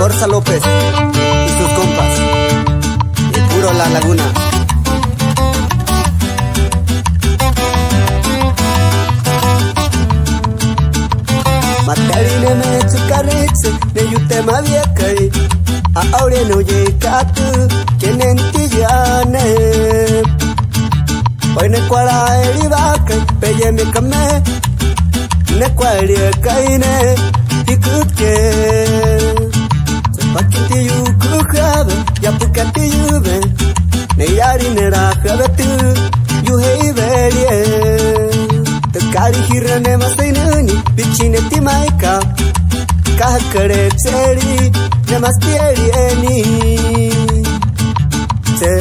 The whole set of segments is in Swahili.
Lorza López y sus compas, el puro La Laguna. Matarine me chukaritse ne yute maviekai a aure no yekatu kenentiyane hoy ne kwara eribaka peye me kame ne kwari kaine hikutke pakiti yukukhave ya pukati yuve ne yari ne rakhavatu yuheiverie Kari hirane masainani pichine timaika kahakare tseri namastieri eni te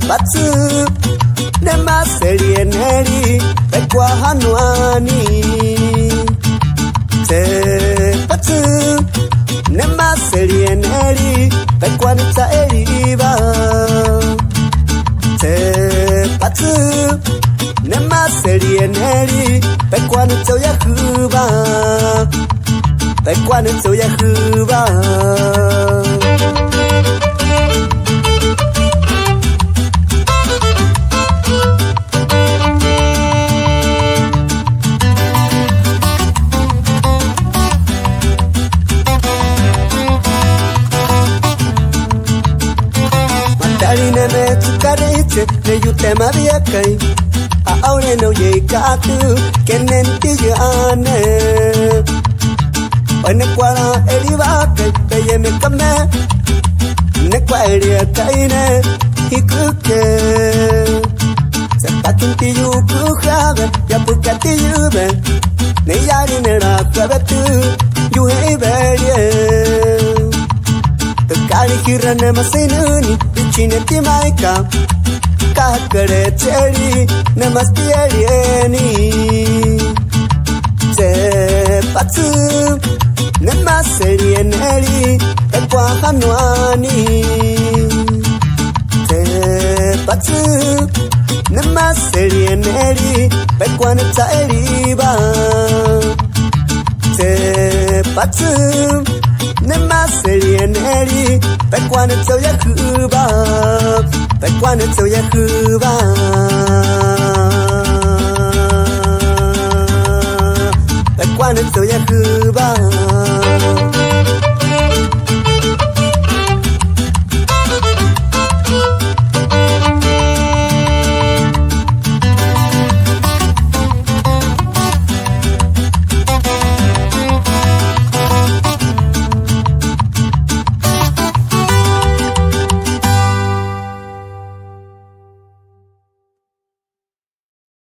patsu namaseri eneri pekwa hanuani te patsu namaseri eneri pekwa nitsa eriba te patsu Nema seri eneri Pekwanu tso yahuba Pekwanu tso yahuba Matarine me tsukaritse Ne yute maviakai Aure no yekatu kenentiyane Oine kwara eribake peye me kame Ne kwari kaine hikuke Sepakinti yukukhave ya pukati yube Ne yari ne rakhavetu yuheiverie Tukari hirane masinuni bichine timaika Kahakare tseri namastieri eni Te patsu namaseri eneri Pekwa hanuani Te patsu namaseri eneri Pekwa nitsa eriba Te patsu namaseri eneri Pekwa nitsa yahuba Pekwanu tso yahuba Pekwanu tso yahuba